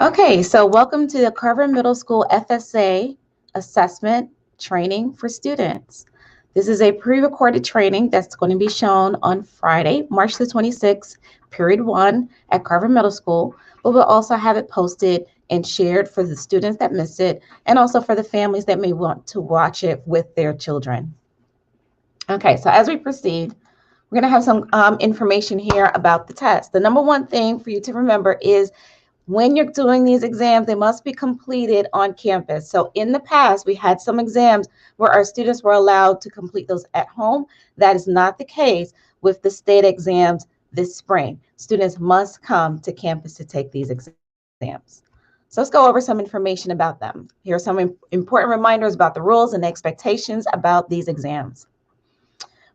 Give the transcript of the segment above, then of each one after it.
Okay, so welcome to the Carver Middle School FSA assessment training for students. This is a pre-recorded training that's going to be shown on Friday, March the 26th, period 1 at Carver Middle School, but we'll also have it posted and shared for the students that miss it and also for the families that may want to watch it with their children. Okay, so as we proceed, we're going to have some information here about the test. The number one thing for you to remember is when you're doing these exams, they must be completed on campus. So in the past, we had some exams where our students were allowed to complete those at home. That is not the case with the state exams this spring. Students must come to campus to take these exams. So let's go over some information about them. Here are some important reminders about the rules and expectations about these exams.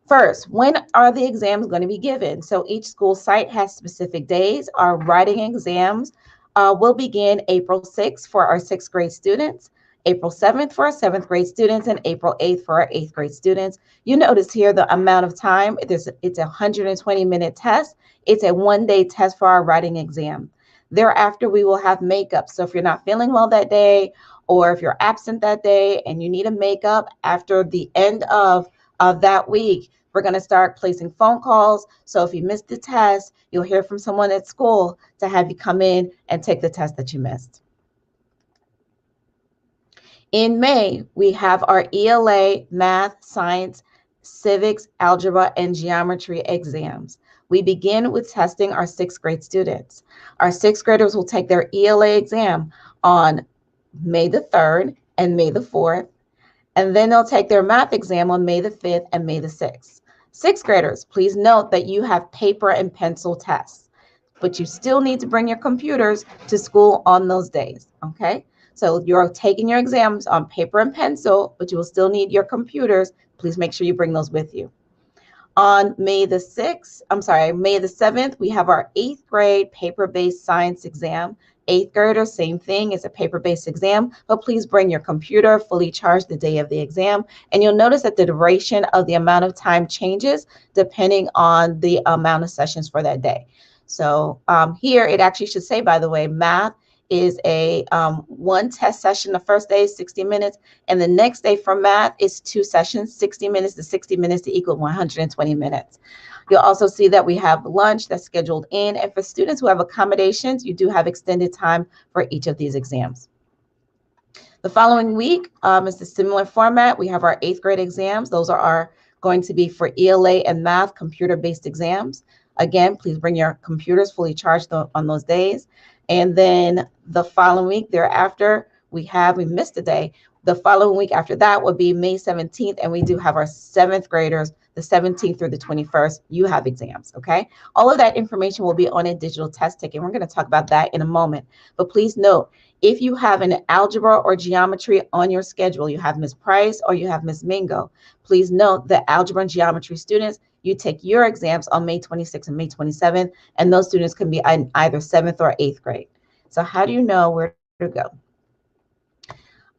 First, when are the exams going to be given? So each school site has specific days. Our writing exams will begin April 6th for our 6th grade students, April 7th for our 7th grade students, and April 8th for our 8th grade students. You notice here the amount of time. It's a 120-minute test. It's a one-day test for our writing exam. Thereafter, we will have makeup. So if you're not feeling well that day, or if you're absent that day and you need a makeup after the end of that week, we're going to start placing phone calls. So if you missed the test, you'll hear from someone at school to have you come in and take the test that you missed. In May, we have our ELA, math, science, civics, algebra, and geometry exams. We begin with testing our 6th grade students. Our 6th graders will take their ELA exam on May the 3rd and May the 4th. And then they'll take their math exam on May the 5th and May the 6th. 6th graders, please note that you have paper and pencil tests, but you still need to bring your computers to school on those days, okay? So you're taking your exams on paper and pencil, but you will still need your computers. Please make sure you bring those with you. On May the 7th, we have our 8th grade paper-based science exam. 8th graders, same thing, it's a paper-based exam, but please bring your computer fully charged the day of the exam. And you'll notice that the duration of the amount of time changes depending on the amount of sessions for that day. So here it actually should say, by the way, math is a one test session. The first day is 60 minutes, and the next day for math is 2 sessions, 60 minutes to 60 minutes to equal 120 minutes. You'll also see that we have lunch that's scheduled in, and for students who have accommodations, you do have extended time for each of these exams. The following week is the similar format. We have our 8th grade exams. Those are going to be for ELA and math computer-based exams. Again, please bring your computers fully charged on those days. And then the following week thereafter, we missed a day. The following week after that would be May 17th, and we do have our 7th graders, the 17th through the 21st, you have exams, okay? All of that information will be on a digital test ticket. We're going to talk about that in a moment. But please note, if you have an algebra or geometry on your schedule, you have Ms. Price or you have Ms. Mingo, please note that algebra and geometry students, you take your exams on May 26th and May 27th, and those students can be in either 7th or 8th grade. So how do you know where to go?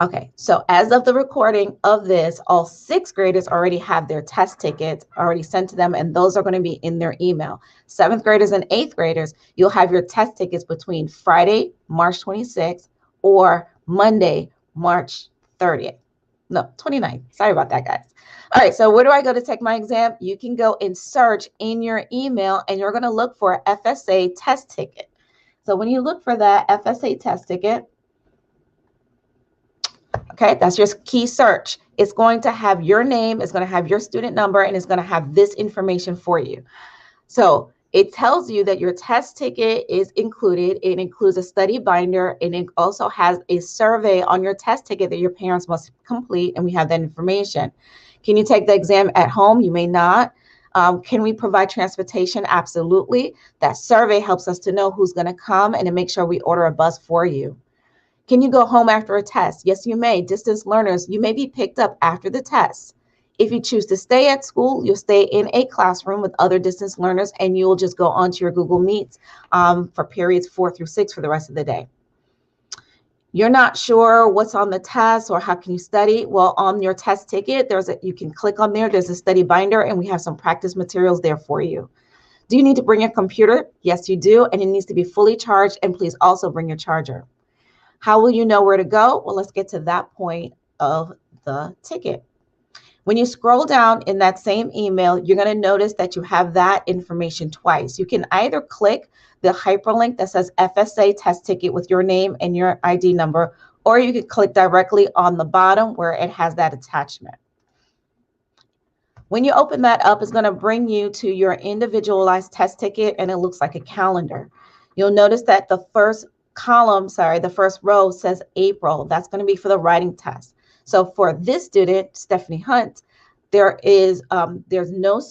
Okay, so as of the recording of this, all 6th graders already have their test tickets already sent to them, and those are going to be in their email. 7th graders and 8th graders, you'll have your test tickets between Friday, March 26th, or Monday, March 30th. No, 29th. Sorry about that, guys. All right, so where do I go to take my exam? You can go and search in your email, and you're going to look for FSA test ticket. So when you look for that FSA test ticket, okay, that's your key search. It's going to have your name, it's going to have your student number, and it's going to have this information for you. So it tells you that your test ticket is included. It includes a study binder, and it also has a survey on your test ticket that your parents must complete, and we have that information. Can you take the exam at home? You may not. Can we provide transportation? Absolutely. That survey helps us to know who's going to come and to make sure we order a bus for you. Can you go home after a test? Yes, you may. Distance learners, you may be picked up after the test. If you choose to stay at school, you'll stay in a classroom with other distance learners, and you'll just go onto your Google Meets for periods 4 through 6 for the rest of the day. You're not sure what's on the test or how can you study? Well, on your test ticket, you can click on there. There's a study binder, and we have some practice materials there for you. Do you need to bring your computer? Yes, you do, and it needs to be fully charged, and please also bring your charger. How will you know where to go? Well, let's get to that point of the ticket. When you scroll down in that same email, you're going to notice that you have that information twice. You can either click the hyperlink that says FSA test ticket with your name and your ID number, or you can click directly on the bottom where it has that attachment. When you open that up, it's going to bring you to your individualized test ticket, and it looks like a calendar. You'll notice that the first the first row says April. That's going to be for the writing test. So for this student, Stephanie Hunt, there's no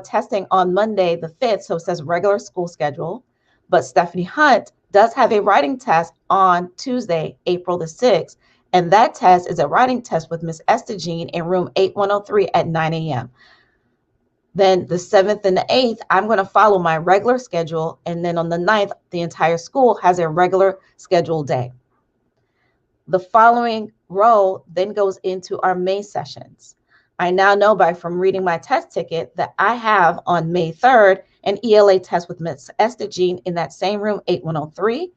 testing on Monday the 5th, so it says regular school schedule. But Stephanie Hunt does have a writing test on Tuesday, April the 6th, and that test is a writing test with Miss Estagine in room 8103 at 9 a.m. Then the 7th and the 8th, I'm going to follow my regular schedule, and then on the 9th, the entire school has a regular scheduled day. The following row then goes into our May sessions. I now know from reading my test ticket that I have on May 3rd an ELA test with Ms. Estagine in that same room, 8103,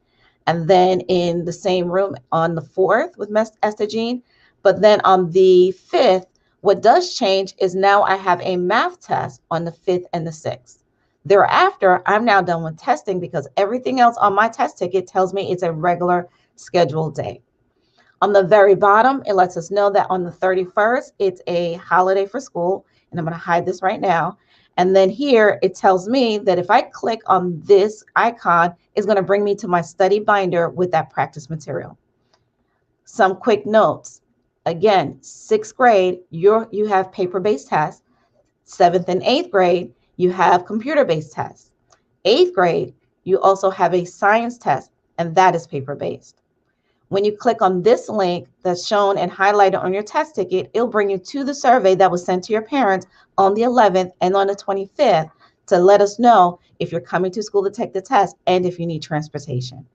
and then in the same room on the 4th with Ms. Estagine. But then on the 5th, what does change is now I have a math test on the 5th and the 6th. Thereafter, I'm now done with testing because everything else on my test ticket tells me it's a regular scheduled day. On the very bottom, it lets us know that on the 31st, it's a holiday for school, and I'm going to hide this right now. And then here, it tells me that if I click on this icon, it's going to bring me to my study binder with that practice material. Some quick notes. Again, 6th grade, you have paper-based tests. 7th and 8th grade, you have computer-based tests. 8th grade, you also have a science test, and that is paper-based. When you click on this link that's shown and highlighted on your test ticket, it'll bring you to the survey that was sent to your parents on the 11th and on the 25th to let us know if you're coming to school to take the test and if you need transportation.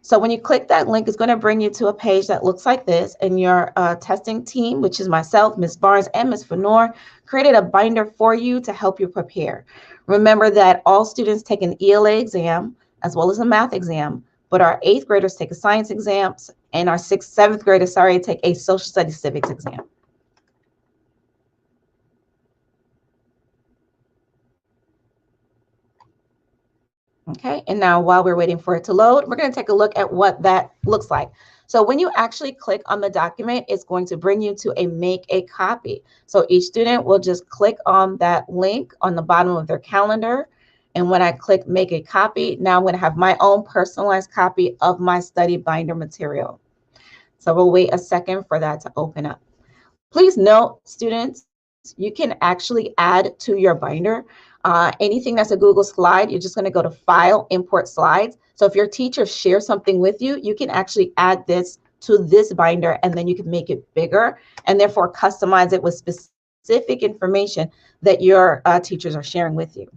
So when you click that link, it's going to bring you to a page that looks like this, and your testing team, which is myself, Ms. Barnes, and Ms. Fenor, created a binder for you to help you prepare. Remember that all students take an ELA exam as well as a math exam, but our 8th graders take a science exam, and our 6th, 7th graders, take a social studies civics exam. Okay, and now while we're waiting for it to load, we're going to take a look at what that looks like. So when you actually click on the document, it's going to bring you to a make a copy. So each student will just click on that link on the bottom of their calendar. And when I click make a copy, now I'm going to have my own personalized copy of my study binder material. So we'll wait a second for that to open up. Please note, students, you can actually add to your binder anything that's a Google slide. You're just going to go to File, Import Slides. So if your teacher shares something with you, you can actually add this to this binder, and then you can make it bigger and therefore customize it with specific information that your teachers are sharing with you.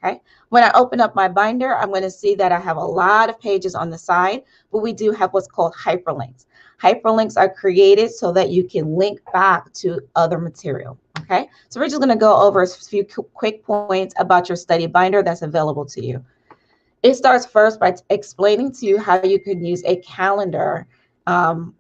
Okay. When I open up my binder, I'm going to see that I have a lot of pages on the side, but we do have what's called hyperlinks. Hyperlinks are created so that you can link back to other material. Okay, so we're just going to go over a few quick points about your study binder that's available to you. It starts first by explaining to you how you can use a calendar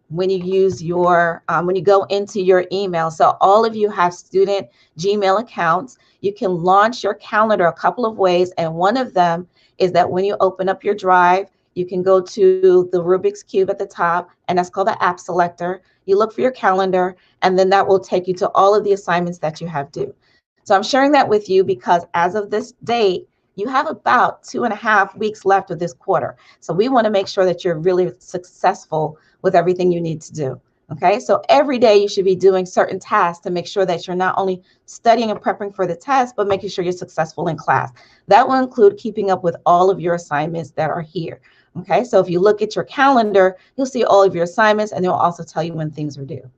when you use your when you go into your email. So all of you have student Gmail accounts. You can launch your calendar a couple of ways, and one of them is that when you open up your drive, you can go to the Rubik's Cube at the top, and that's called the app selector. You look for your calendar, and then that will take you to all of the assignments that you have due. So I'm sharing that with you because as of this date, you have about 2.5 weeks left of this quarter. So we want to make sure that you're really successful with everything you need to do. Okay, so every day you should be doing certain tasks to make sure that you're not only studying and prepping for the test, but making sure you're successful in class. That will include keeping up with all of your assignments that are here. Okay, so if you look at your calendar, you'll see all of your assignments, and they'll also tell you when things are due.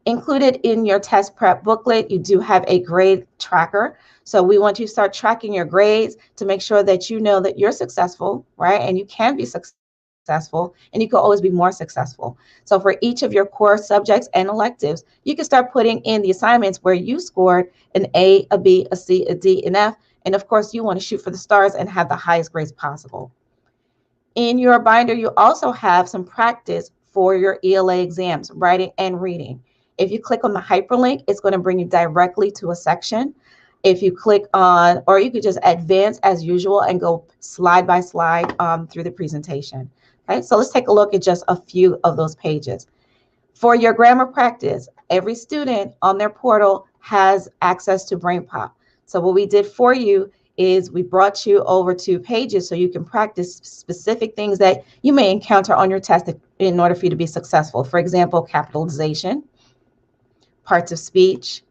Included in your test prep booklet, you do have a grade tracker. So we want you to start tracking your grades to make sure that you know that you're successful, right? And you can be successful, and you can always be more successful. So for each of your core subjects and electives, you can start putting in the assignments where you scored an A, a B, a C, a D, an F. And of course, you want to shoot for the stars and have the highest grades possible. In your binder, you also have some practice for your ELA exams, writing and reading. If you click on the hyperlink, it's going to bring you directly to a section. If you click on, or you could just advance as usual and go slide by slide through the presentation. Okay, so let's take a look at just a few of those pages. For your grammar practice, every student on their portal has access to BrainPop. So what we did for you is we brought you over to pages so you can practice specific things that you may encounter on your test in order for you to be successful. For example, capitalization, parts of speech,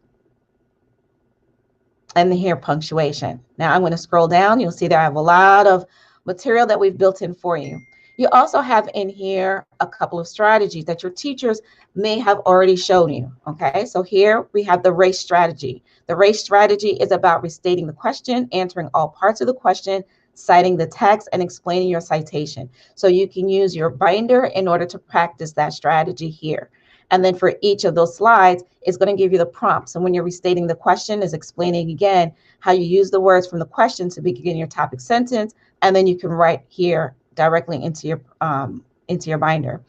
and here punctuation. Now I'm going to scroll down. You'll see that I have a lot of material that we've built in for you. You also have in here a couple of strategies that your teachers may have already shown you. Okay, so here we have the race strategy. The race strategy is about restating the question, answering all parts of the question, citing the text, and explaining your citation. So you can use your binder in order to practice that strategy here. And then for each of those slides, it's going to give you the prompt. So when you're restating the question, is explaining again how you use the words from the question to begin your topic sentence, and then you can write here directly into your binder.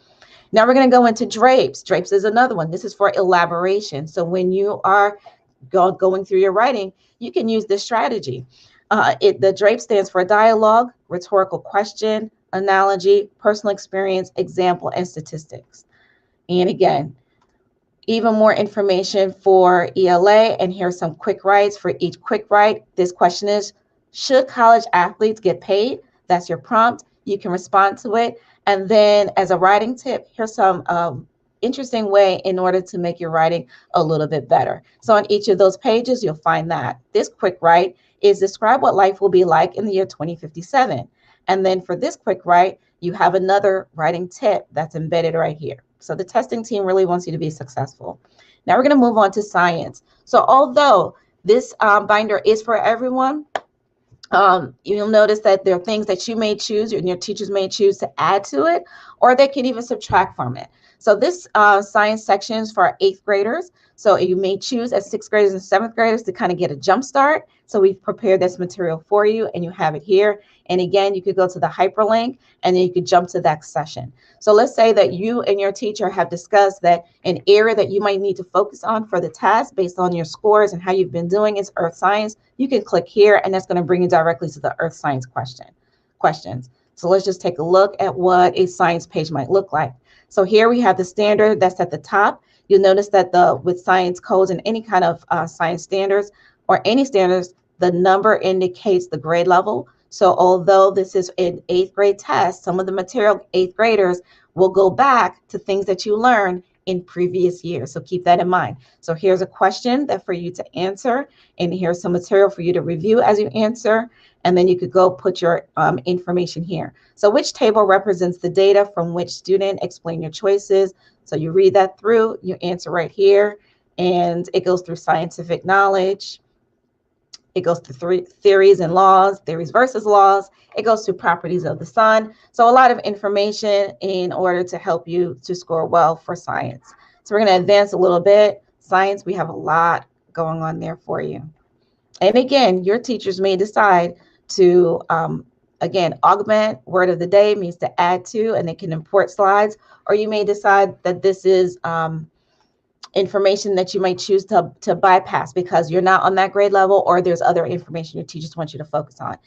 Now we're going to go into drapes. Drapes is another one. This is for elaboration. So when you are going through your writing, you can use this strategy. The drape stands for dialogue, rhetorical question, analogy, personal experience, example, and statistics. And again, even more information for ELA, and here's some quick writes. For each quick write, this question is, should college athletes get paid? That's your prompt. You can respond to it. And then as a writing tip, here's some interesting way in order to make your writing a little bit better. So on each of those pages, you'll find that. This quick write is describe what life will be like in the year 2057. And then for this quick write, you have another writing tip that's embedded right here. So the testing team really wants you to be successful. Now we're going to move on to science. So although this binder is for everyone, you'll notice that there are things that you may choose and your teachers may choose to add to it, or they can even subtract from it. So this science section is for our 8th graders. So you may choose as 6th graders and 7th graders to kind of get a jump start. So we've prepared this material for you and you have it here. And again, you could go to the hyperlink and then you could jump to that session. So let's say that you and your teacher have discussed that an area that you might need to focus on for the test based on your scores and how you've been doing is earth science. You can click here and that's going to bring you directly to the earth science questions. So let's just take a look at what a science page might look like. So here we have the standard that's at the top. You'll notice that with science codes and any kind of science standards or any standards, the number indicates the grade level. So although this is an 8th grade test, some of the material 8th graders will go back to things that you learned in previous years. So keep that in mind. So here's a question that for you to answer, and here's some material for you to review as you answer, and then you could go put your information here. So which table represents the data from which student? Explain your choices. So you read that through, you answer right here, and it goes through scientific knowledge. It goes through theories and laws, theories versus laws. It goes through properties of the sun. So a lot of information in order to help you to score well for science. So we're going to advance a little bit. Science, we have a lot going on there for you. And again, your teachers may decide to, again, augment. Word of the day means to add to, and they can import slides. Or you may decide that this is information that you might choose to bypass because you're not on that grade level, or there's other information your teachers want you to focus on.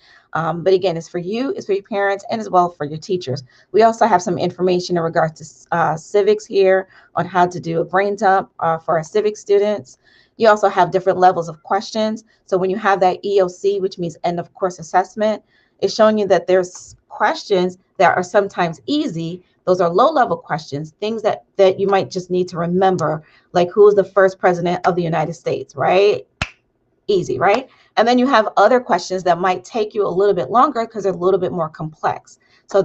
But again, it's for you, it's for your parents, and as well for your teachers. We also have some information in regards to civics here on how to do a brain dump for our civics students. You also have different levels of questions. So when you have that EOC, which means end of course assessment, it's showing you that there's questions that are sometimes easy. Those are low-level questions, things that you might just need to remember, like who was the first president of the United States, right? Easy, right? And then you have other questions that might take you a little bit longer because they're a little bit more complex. So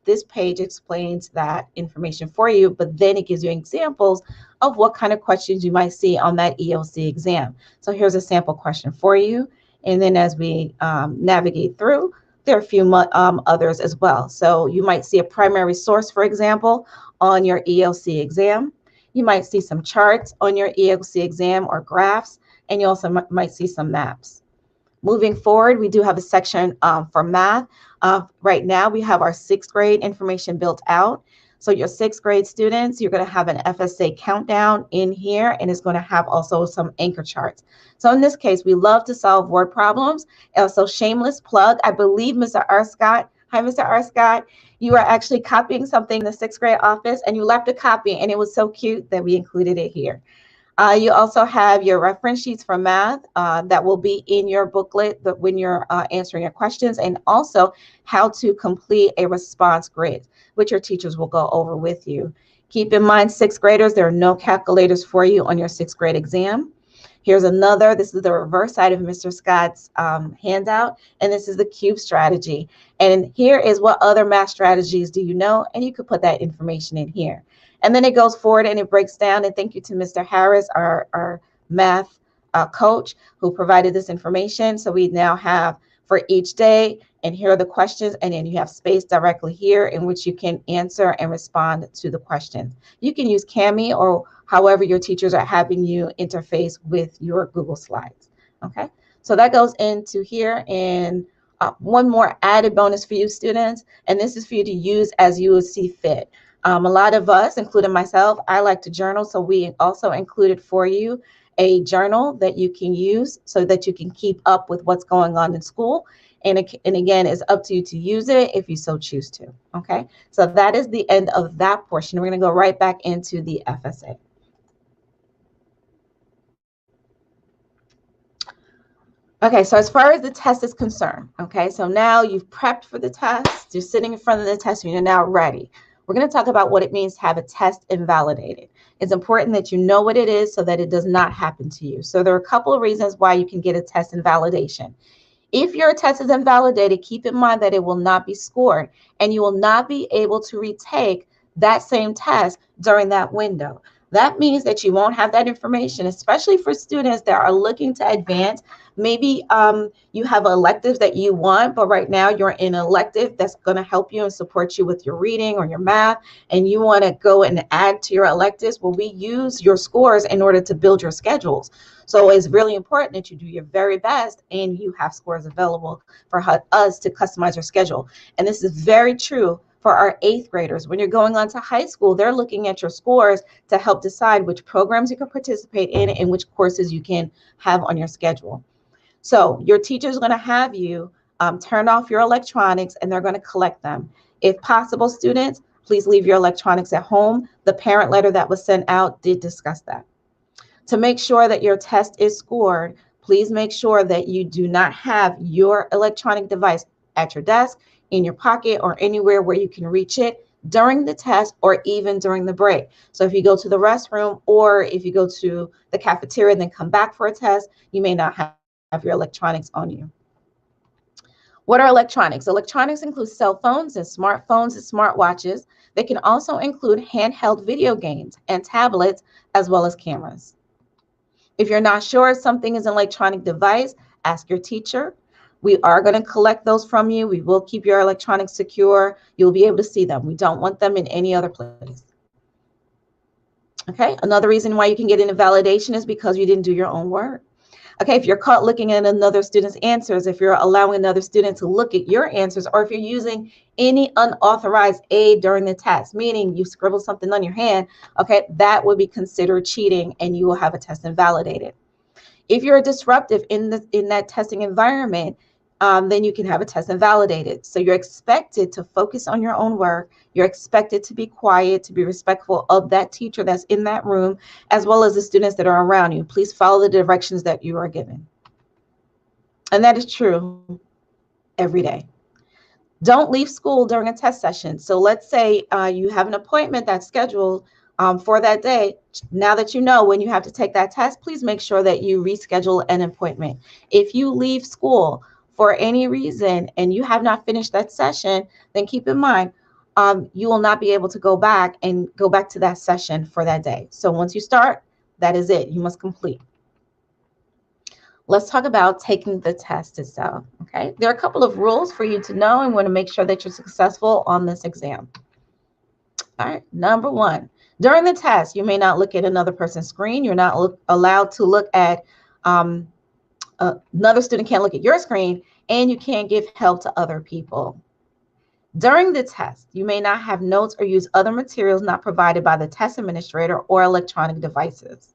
this page explains that information for you, but then it gives you examples of what kind of questions you might see on that EOC exam. So here's a sample question for you. And then as we navigate through, there are a few others as well. So you might see a primary source, for example, on your ELC exam. You might see some charts on your ELC exam or graphs, and you also might see some maps. Moving forward, we do have a section for math. Right now, we have our 6th grade information built out. So your 6th grade students, you're going to have an FSA countdown in here, and it's going to have also some anchor charts. So in this case, we love to solve word problems. So shameless plug, I believe Mr. R. Scott, hi, Mr. R. Scott, you are actually copying something in the 6th grade office, and you left a copy, and it was so cute that we included it here. You also have your reference sheets for math that will be in your booklet when you're answering your questions, and also how to complete a response grid, which your teachers will go over with you. Keep in mind, 6th graders, there are no calculators for you on your 6th grade exam. Here's another, this is the reverse side of Mr. Scott's handout, and this is the cube strategy. And here is what other math strategies do you know, and you could put that information in here. And then it goes forward and it breaks down, and thank you to Mr. Harris, our math coach, who provided this information. So we now have for each day, and here are the questions, and then you have space directly here in which you can answer and respond to the questions. You can use Kami or however your teachers are having you interface with your Google Slides. Okay, so that goes into here, and one more added bonus for you students, and this is for you to use as you see fit. A lot of us, including myself, I like to journal, so we also included for you a journal that you can use so that you can keep up with what's going on in school. And again, it's up to you to use it if you so choose to. Okay, so that is the end of that portion. We're going to go right back into the FSA. Okay, so as far as the test is concerned, okay, so now you've prepped for the test, you're sitting in front of the test, and you're now ready. We're going to talk about what it means to have a test invalidated. It's important that you know what it is so that it does not happen to you. So there are a couple of reasons why you can get a test invalidation. If your test is invalidated, keep in mind that it will not be scored, and you will not be able to retake that same test during that window. That means that you won't have that information, especially for students that are looking to advance. Maybe you have electives that you want, but right now you're in an elective that's going to help you and support you with your reading or your math, and you want to go and add to your electives. Well, we use your scores in order to build your schedules. So it's really important that you do your very best and you have scores available for us to customize your schedule. And this is very true for our 8th graders. When you're going on to high school, they're looking at your scores to help decide which programs you can participate in and which courses you can have on your schedule. So your teacher is going to have you turn off your electronics, and they're going to collect them. If possible, students, please leave your electronics at home. The parent letter that was sent out did discuss that. To make sure that your test is scored, please make sure that you do not have your electronic device at your desk, in your pocket, or anywhere where you can reach it during the test or even during the break. So if you go to the restroom or if you go to the cafeteria and then come back for a test, you may not have your electronics on you. What are electronics? Electronics include cell phones and smartphones and smartwatches. They can also include handheld video games and tablets, as well as cameras. If you're not sure if something is an electronic device, ask your teacher. We are going to collect those from you. We will keep your electronics secure. You'll be able to see them. We don't want them in any other place. Okay, another reason why you can get an invalidation is because you didn't do your own work. Okay, if you're caught looking at another student's answers, if you're allowing another student to look at your answers, or if you're using any unauthorized aid during the test, meaning you scribbled something on your hand, okay, that would be considered cheating and you will have a test invalidated. If you're disruptive in that testing environment, then you can have a test invalidated. So you're expected to focus on your own work. You're expected to be quiet, to be respectful of that teacher that's in that room, as well as the students that are around you. Please follow the directions that you are given. And that is true every day. Don't leave school during a test session. So let's say you have an appointment that's scheduled for that day. Now that you know when you have to take that test, please make sure that you reschedule an appointment. If you leave school for any reason and you have not finished that session, then keep in mind, you will not be able to go back to that session for that day. So once you start, that is it. You must complete. Let's talk about taking the test itself, okay? There are a couple of rules for you to know and want to make sure that you're successful on this exam. All right, number one, during the test, you may not look at another person's screen. You're not allowed to look at another student can't look at your screen, and you can't give help to other people. During the test, you may not have notes or use other materials not provided by the test administrator or electronic devices.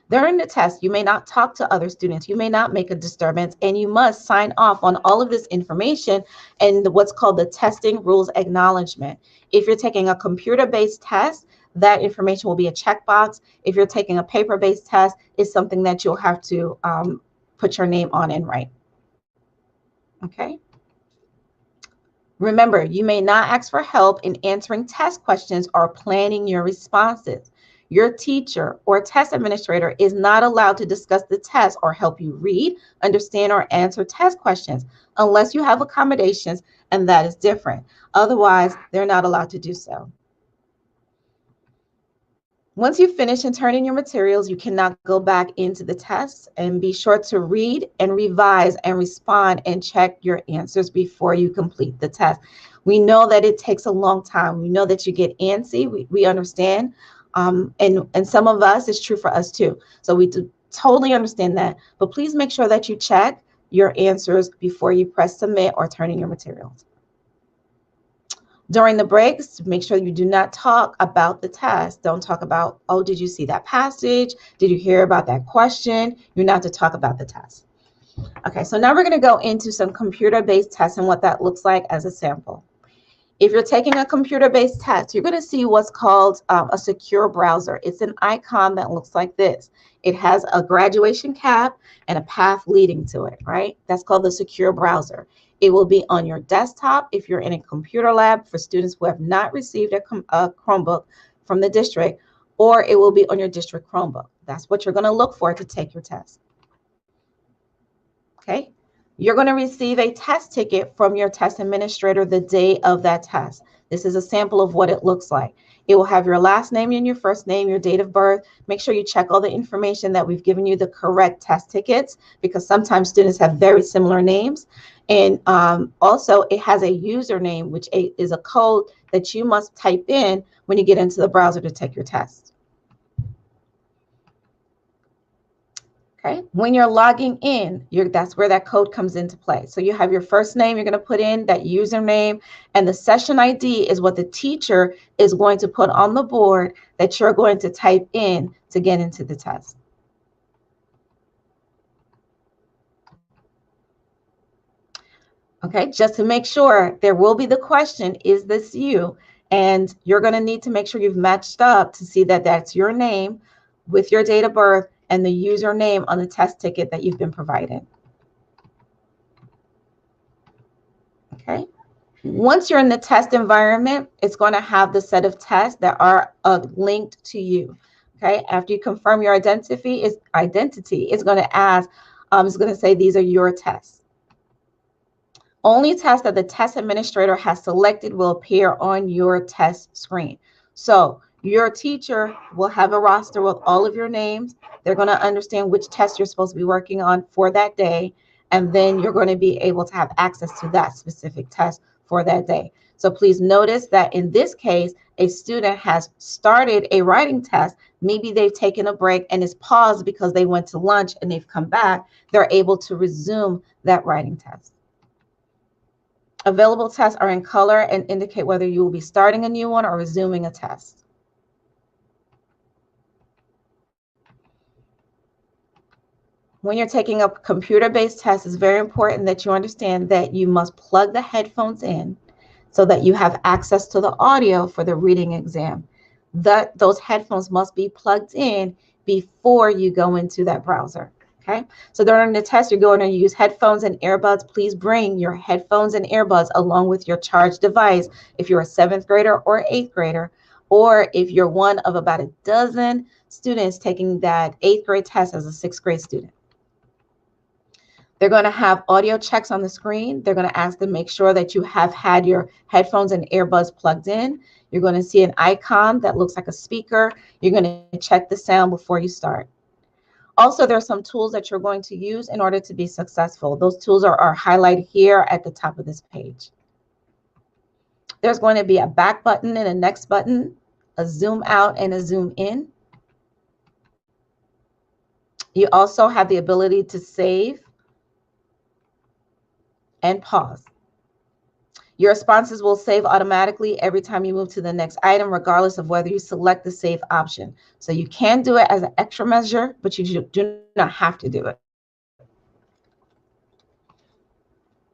During the test, you may not talk to other students, you may not make a disturbance, and you must sign off on all of this information and what's called the testing rules acknowledgement. If you're taking a computer-based test, that information will be a checkbox. If you're taking a paper-based test, it's something that you'll have to put your name on and write. Okay. Remember, you may not ask for help in answering test questions or planning your responses. Your teacher or test administrator is not allowed to discuss the test or help you read, understand, or answer test questions unless you have accommodations, and that is different. Otherwise, they're not allowed to do so. Once you finish and turn in your materials, you cannot go back into the tests, and be sure to read and revise and respond and check your answers before you complete the test. We know that it takes a long time. We know that you get antsy. We understand. And some of us, it's true for us too. So we do totally understand that. But please make sure that you check your answers before you press submit or turn in your materials. During the breaks, make sure you do not talk about the test. Don't talk about, oh, did you see that passage? Did you hear about that question? You're not to talk about the test. Okay, so now we're going to go into some computer-based tests and what that looks like as a sample. If you're taking a computer-based test, you're going to see what's called a secure browser. It's an icon that looks like this. It has a graduation cap and a path leading to it, right? That's called the secure browser. It will be on your desktop if you're in a computer lab for students who have not received a Chromebook from the district, or it will be on your district Chromebook. That's what you're going to look for to take your test. Okay. You're going to receive a test ticket from your test administrator the day of that test. This is a sample of what it looks like. It will have your last name and your first name, your date of birth. Make sure you check all the information that we've given you the correct test tickets, because sometimes students have very similar names. And also it has a username, which is a code that you must type in when you get into the browser to take your test. Okay, when you're logging in, that's where that code comes into play. So you have your first name, you're going to put in that username, and the session ID is what the teacher is going to put on the board that you're going to type in to get into the test. Okay, just to make sure, there will be the question, is this you? And you're going to need to make sure you've matched up to see that that's your name with your date of birth and the username on the test ticket that you've been provided. Okay. Once you're in the test environment, it's going to have the set of tests that are linked to you. Okay. After you confirm your identity, it's going to ask, it's going to say these are your tests. Only tests that the test administrator has selected will appear on your test screen. So your teacher will have a roster with all of your names. They're going to understand which test you're supposed to be working on for that day. And then you're going to be able to have access to that specific test for that day. So please notice that in this case, a student has started a writing test. Maybe they've taken a break and it's paused because they went to lunch and they've come back. They're able to resume that writing test. Available tests are in color and indicate whether you will be starting a new one or resuming a test. When you're taking a computer-based test, it's very important that you understand that you must plug the headphones in so that you have access to the audio for the reading exam. Those headphones must be plugged in before you go into that browser. Okay, so during the test, you're going to use headphones and earbuds. Please bring your headphones and earbuds along with your charged device if you're a 7th grader or 8th grader, or if you're one of about a dozen students taking that 8th grade test as a 6th grade student. They're going to have audio checks on the screen. They're going to ask to make sure that you have had your headphones and earbuds plugged in. You're going to see an icon that looks like a speaker. You're going to check the sound before you start. Also, there are some tools that you're going to use in order to be successful. Those tools are highlighted here at the top of this page. There's going to be a back button and a next button, a zoom out and a zoom in. You also have the ability to save and pause. Your responses will save automatically every time you move to the next item, regardless of whether you select the save option. So you can do it as an extra measure, but you do not have to do it.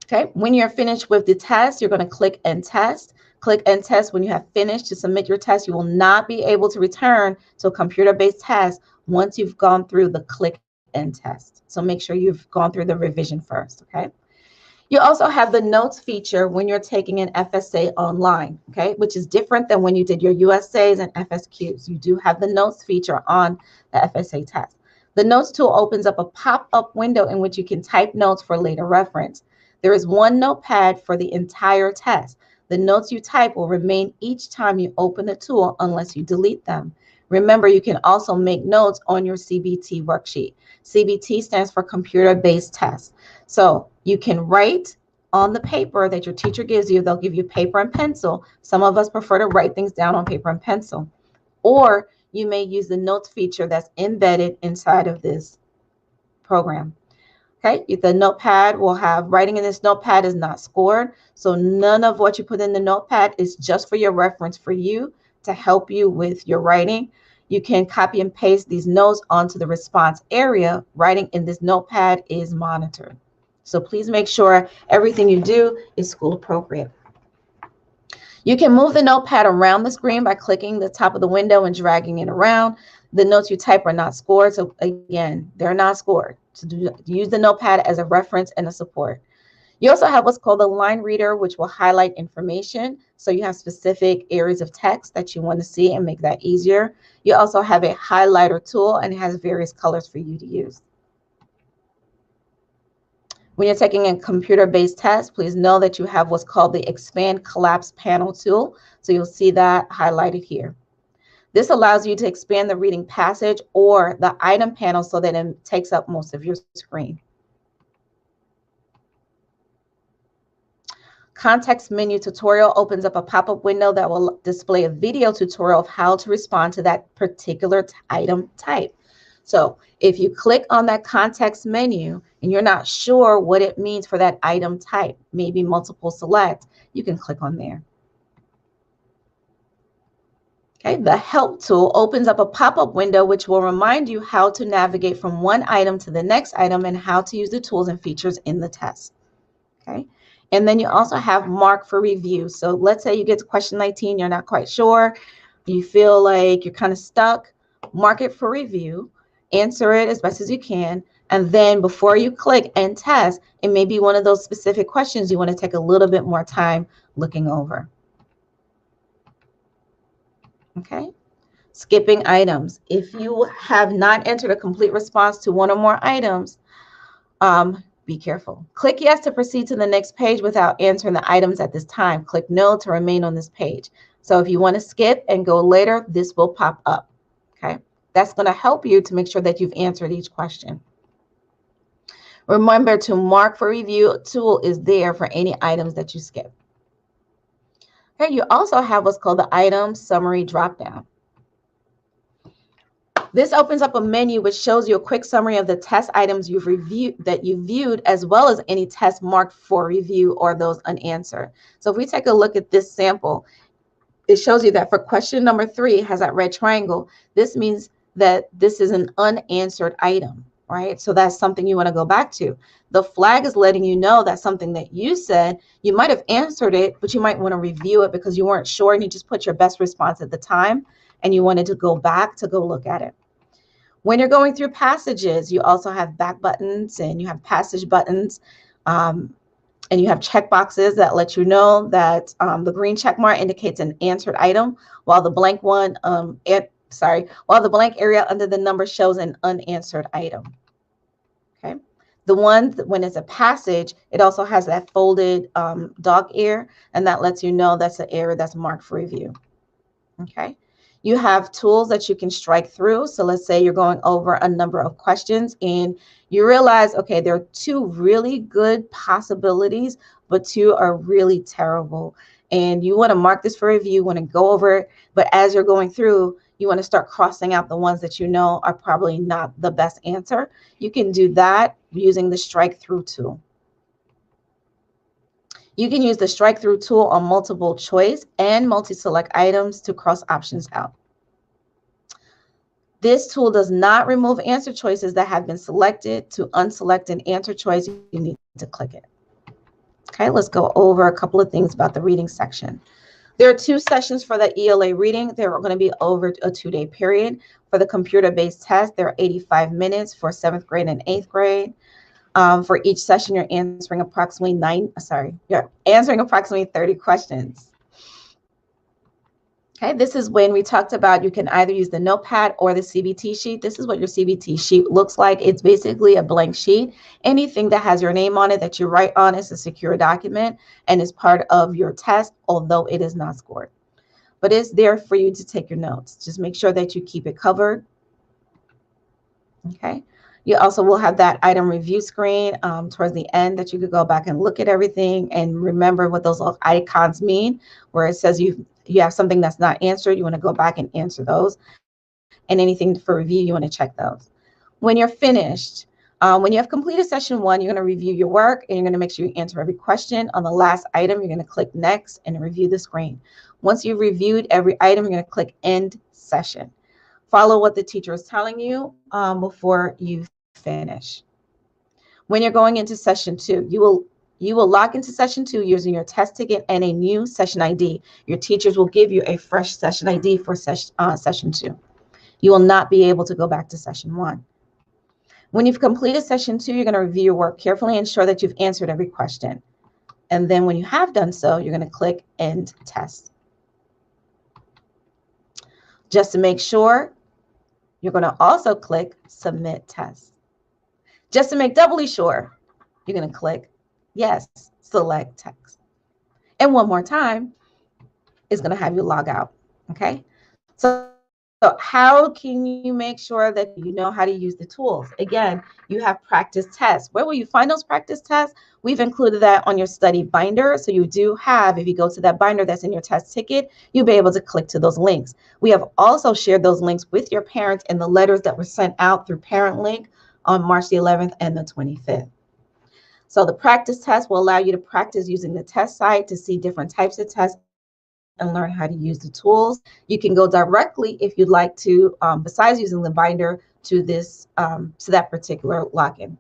Okay, when you're finished with the test, you're going to click End Test. Click End Test when you have finished to submit your test. You will not be able to return to a computer-based test once you've gone through the click End Test. So make sure you've gone through the revision first, okay? You also have the notes feature when you're taking an FSA online, okay, which is different than when you did your USAs and FSQs. You do have the notes feature on the FSA test. The notes tool opens up a pop-up window in which you can type notes for later reference. There is one notepad for the entire test. The notes you type will remain each time you open the tool unless you delete them. Remember, you can also make notes on your CBT worksheet. CBT stands for computer-based tests. So you can write on the paper that your teacher gives you. They'll give you paper and pencil. Some of us prefer to write things down on paper and pencil. Or you may use the notes feature that's embedded inside of this program. Okay, the notepad will have writing in this notepad is not scored. So none of what you put in the notepad is just for your reference for you to help you with your writing. You can copy and paste these notes onto the response area. Writing in this notepad is monitored. So please make sure everything you do is school appropriate. You can move the notepad around the screen by clicking the top of the window and dragging it around. The notes you type are not scored. So again, they're not scored. So use the notepad as a reference and a support. You also have what's called a line reader, which will highlight information. So you have specific areas of text that you want to see and make that easier. You also have a highlighter tool, and it has various colors for you to use. When you're taking a computer-based test, please know that you have what's called the Expand Collapse Panel tool. So you'll see that highlighted here. This allows you to expand the reading passage or the item panel so that it takes up most of your screen. Context menu tutorial opens up a pop-up window that will display a video tutorial of how to respond to that particular item type. So if you click on that context menu and you're not sure what it means for that item type, maybe multiple select, you can click on there. Okay, the help tool opens up a pop-up window which will remind you how to navigate from one item to the next item and how to use the tools and features in the test. Okay, and then you also have mark for review. So let's say you get to question 19, you're not quite sure, you feel like you're kind of stuck, mark it for review, answer it as best as you can, and then before you click End Test, it may be one of those specific questions you want to take a little bit more time looking over. Okay, skipping items. If you have not entered a complete response to one or more items, be careful. Click yes to proceed to the next page without answering the items at this time. Click no to remain on this page. So if you want to skip and go later, this will pop up. Okay, that's going to help you to make sure that you've answered each question. Remember to mark for review tool is there for any items that you skip. Okay, you also have what's called the item summary dropdown. This opens up a menu which shows you a quick summary of the test items you've viewed, as well as any tests marked for review or those unanswered. So if we take a look at this sample, it shows you that for question number 3 has that red triangle. This means that this is an unanswered item, right? So that's something you want to go back to. The flag is letting you know that something that you said, you might have answered it, but you might want to review it because you weren't sure and you just put your best response at the time and you wanted to go back to go look at it. When you're going through passages, you also have back buttons and you have passage buttons, and you have check boxes that let you know that the green check mark indicates an answered item, while the blank one, while the blank area under the number shows an unanswered item. Okay, the one when it's a passage, it also has that folded dog ear, and that lets you know that's an area that's marked for review. Okay. You have tools that you can strike through. So let's say you're going over a number of questions and you realize, okay, there are 2 really good possibilities, but 2 are really terrible. and you want to mark this for review, want to go over it, but as you're going through, you want to start crossing out the ones that you know are probably not the best answer. You can do that using the strike through tool. You can use the strike through tool on multiple choice and multi-select items to cross options out. This tool does not remove answer choices that have been selected. To unselect an answer choice, you need to click it. Okay, let's go over a couple of things about the reading section. There are 2 sessions for the ELA reading. They're going to be over a 2-day period. For the computer-based test, there are 85 minutes for 7th grade and 8th grade. For each session, you're answering approximately 30 questions. Okay, this is when we talked about you can either use the notepad or the CBT sheet. This is what your CBT sheet looks like. It's basically a blank sheet. Anything that has your name on it that you write on is a secure document and is part of your test, although it is not scored. But it's there for you to take your notes. Just make sure that you keep it covered. Okay. You also will have that item review screen towards the end that you could go back and look at everything and remember what those little icons mean, where it says you have something that's not answered, you want to go back and answer those. And anything for review, you want to check those. When you're finished, when you have completed session 1, you're going to review your work and you're going to make sure you answer every question. On the last item, you're going to click next and review the screen. Once you've reviewed every item, you're going to click end session. Follow what the teacher is telling you before you finish. When you're going into session 2, you will log into session 2 using your test ticket and a new session ID. Your teachers will give you a fresh session ID for session 2. You will not be able to go back to session 1. When you've completed session 2, you're going to review your work carefully and ensure that you've answered every question. And then when you have done so, you're going to click end test. Just to make sure, you're going to also click submit test. Just to make doubly sure, you're going to click yes, select text. And one more time, it's going to have you log out. Okay. So how can you make sure that you know how to use the tools? Again, you have practice tests. Where will you find those practice tests? We've included that on your study binder. So you do have, if you go to that binder that's in your test ticket, you'll be able to click to those links. We have also shared those links with your parents in the letters that were sent out through Parent Link on March the 11th and the 25th. So the practice test will allow you to practice using the test site to see different types of tests and learn how to use the tools. You can go directly if you'd like to, besides using the binder, to that particular login.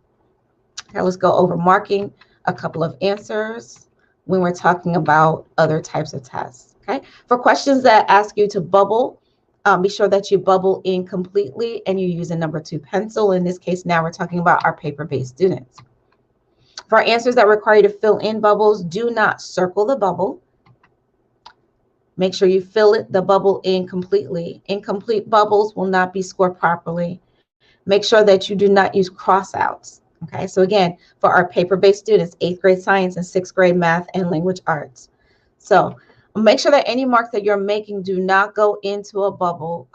Okay, let's go over marking a couple of answers when we're talking about other types of tests. Okay, for questions that ask you to bubble, be sure that you bubble in completely and you use a number 2 pencil. In this case, now we're talking about our paper-based students. For answers that require you to fill in bubbles, do not circle the bubble. Make sure you fill the bubble in completely. Incomplete bubbles will not be scored properly. Make sure that you do not use crossouts. Okay, so again, for our paper-based students, 8th grade science and 6th grade math and language arts. So make sure that any marks that you're making do not go into a bubble.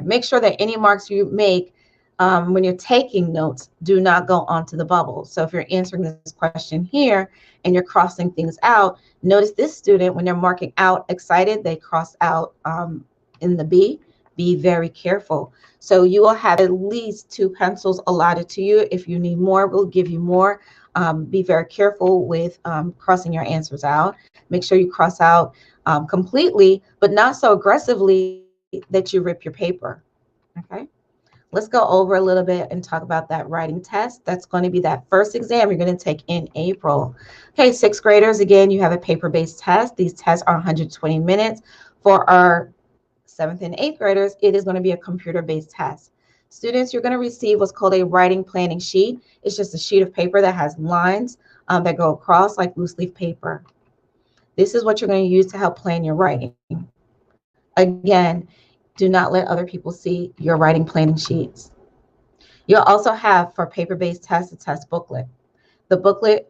Make sure that any marks you make when you're taking notes do not go onto the bubble. So if you're answering this question here and you're crossing things out, notice this student, when they're marking out excited, they cross out in the B. Be very careful. So you will have at least 2 pencils allotted to you. If you need more, we'll give you more. Be very careful with crossing your answers out. Make sure you cross out completely, but not so aggressively that you rip your paper. Okay. Let's go over a little bit and talk about that writing test. That's going to be that first exam you're going to take in April. Okay, 6th graders, again, you have a paper-based test. These tests are 120 minutes. For our 7th and 8th graders, it is going to be a computer-based test. Students, you're going to receive what's called a writing planning sheet. It's just a sheet of paper that has lines that go across like loose leaf paper. This is what you're going to use to help plan your writing. Again, do not let other people see your writing planning sheets. You'll also have, for paper-based tests, a test booklet. The booklet,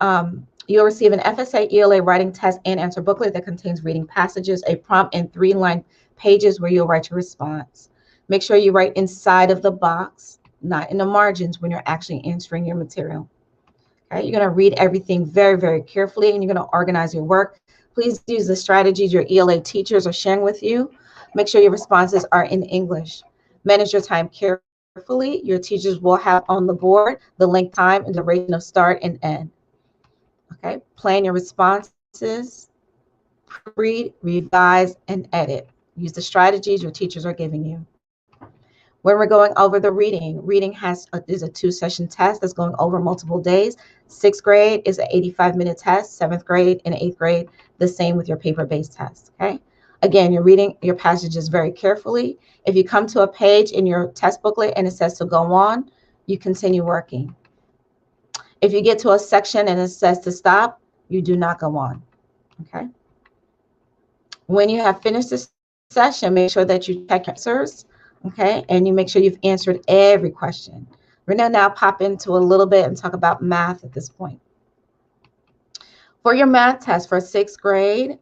you'll receive an FSA ELA writing test and answer booklet that contains reading passages, a prompt, and 3-line pages where you'll write your response. Make sure you write inside of the box, not in the margins when you're actually answering your material. Okay, you're going to read everything very, very carefully, and you're going to organize your work Please use the strategies your ELA teachers are sharing with you. Make sure your responses are in English. Manage your time carefully. Your teachers will have on the board the length, time, and duration of start and end. Okay, plan your responses, read, revise, and edit. Use the strategies your teachers are giving you. When we're going over the reading, is a 2-session test that's going over multiple days. 6th grade is an 85-minute test. 7th grade and 8th grade, the same with your paper-based test. Okay. Again, you're reading your passages very carefully. If you come to a page in your test booklet and it says to go on, you continue working. If you get to a section and it says to stop, you do not go on. Okay. When you have finished this session, make sure that you check your answers. Okay, and you make sure you've answered every question. We're going to now pop into a little bit and talk about math at this point. For your math test for 6th grade,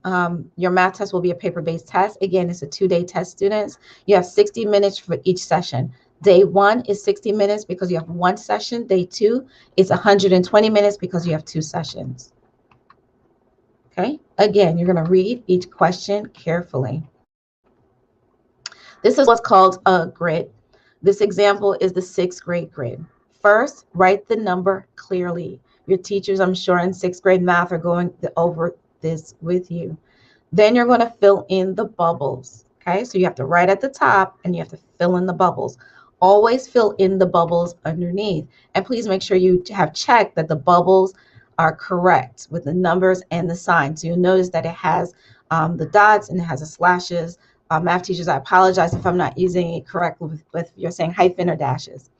your math test will be a paper-based test. Again, it's a 2-day test, students. You have 60 minutes for each session. Day 1 is 60 minutes because you have 1 session. Day 2 is 120 minutes because you have 2 sessions. Okay, again, you're going to read each question carefully. This is what's called a grid. This example is the 6th grade grid. First, write the number clearly. Your teachers, I'm sure, in 6th grade math are going over this with you. Then you're going to fill in the bubbles. Okay, so you have to write at the top and you have to fill in the bubbles. Always fill in the bubbles underneath. And please make sure you have checked that the bubbles are correct with the numbers and the signs. So you'll notice that it has the dots and it has the slashes. Math teachers, I apologize if I'm not using it correctly with you're saying hyphen or dashes.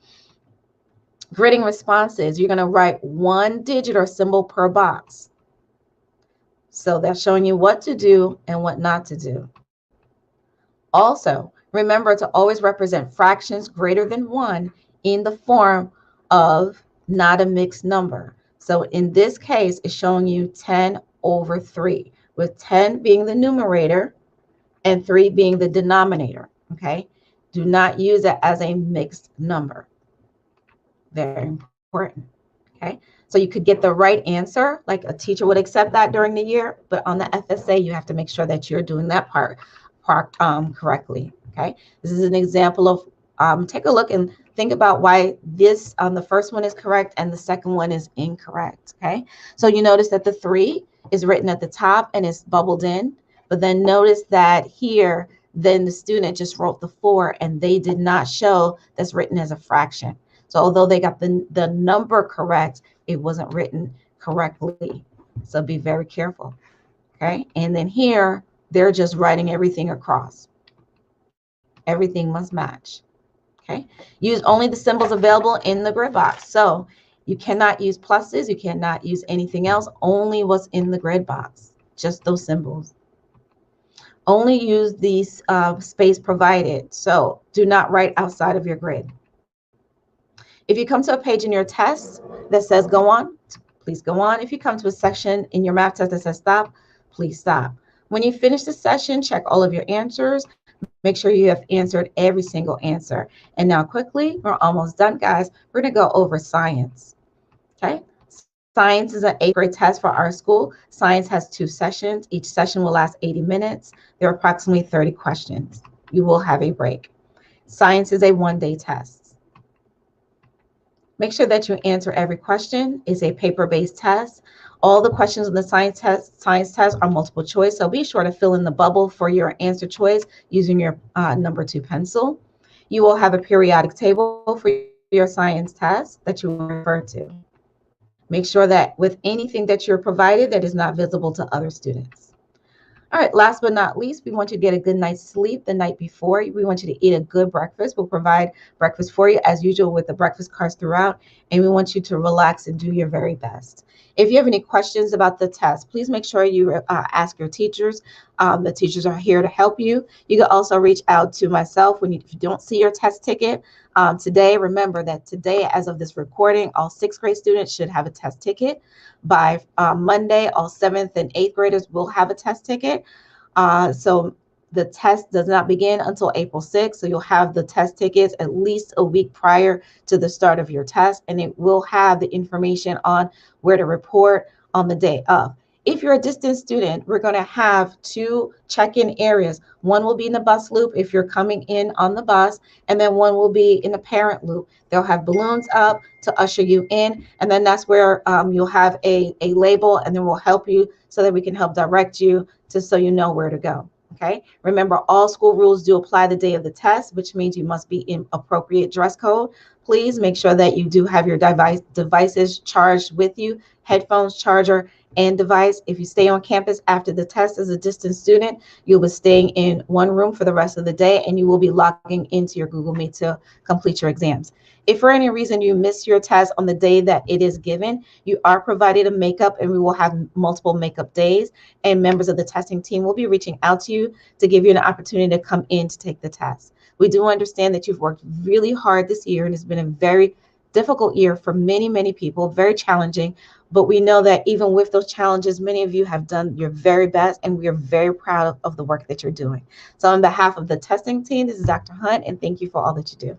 Gridding responses, you're going to write 1 digit or symbol per box. So that's showing you what to do and what not to do. Also, remember to always represent fractions greater than 1 in the form of not a mixed number. So in this case, it's showing you 10/3, with 10 being the numerator and 3 being the denominator. Okay, do not use it as a mixed number. Very important. Okay, so you could get the right answer, like a teacher would accept that during the year, but on the FSA, you have to make sure that you're doing that part correctly. Okay, this is an example of take a look and think about why this the first one is correct and the second one is incorrect. Okay, so you notice that the 3 is written at the top and it's bubbled in. But then notice that here, then the student just wrote the 4 and they did not show that's written as a fraction. So although they got the number correct, it wasn't written correctly. So be very careful. Okay. And then here, they're just writing everything across. Everything must match. Okay. Use only the symbols available in the grid box. So you cannot use pluses. You cannot use anything else. Only what's in the grid box. Just those symbols. Only use the space provided. So do not write outside of your grid. If you come to a page in your test that says go on, please go on. If you come to a section in your math test that says stop, please stop. When you finish the session, check all of your answers. Make sure you have answered every single answer. And now quickly, we're almost done, guys. We're going to go over science. Okay. Science is an 8th grade test for our school. Science has 2 sessions. Each session will last 80 minutes. There are approximately 30 questions. You will have a break. Science is a 1-day test. Make sure that you answer every question. It's a paper-based test. All the questions in the science test are multiple choice. So be sure to fill in the bubble for your answer choice using your number 2 pencil. You will have a periodic table for your science test that you will refer to. Make sure that with anything that you're provided that is not visible to other students. All right, last but not least, we want you to get a good night's sleep the night before. We want you to eat a good breakfast. We'll provide breakfast for you as usual with the breakfast cards throughout, and we want you to relax and do your very best. If you have any questions about the test, please make sure you ask your teachers. The teachers are here to help you. You can also reach out to myself if you don't see your test ticket. Today, remember that today, as of this recording, all 6th grade students should have a test ticket. By Monday, all 7th and 8th graders will have a test ticket. So the test does not begin until April 6th. So you'll have the test tickets at least a week prior to the start of your test, and it will have the information on where to report on the day of. If you're a distance student, we're going to have 2 check-in areas. One will be in the bus loop if you're coming in on the bus, and then one will be in the parent loop. They'll have balloons up to usher you in, and then that's where you'll have a label, and then we'll help you so that we can help direct you so you know where to go. Okay. Remember, all school rules do apply the day of the test, which means you must be in appropriate dress code. Please make sure that you do have your devices charged with you, headphones, charger, and device. If you stay on campus after the test as a distance student, you'll be staying in one room for the rest of the day, and you will be logging into your Google Meet to complete your exams. If for any reason you miss your test on the day that it is given, you are provided a makeup, and we will have multiple makeup days, and members of the testing team will be reaching out to you to give you an opportunity to come in to take the test. We do understand that you've worked really hard this year, and it's been a very difficult year for many, many people, very challenging. But we know that even with those challenges, many of you have done your very best, and we are very proud of the work that you're doing. So on behalf of the testing team, this is Dr. Hunt, and thank you for all that you do.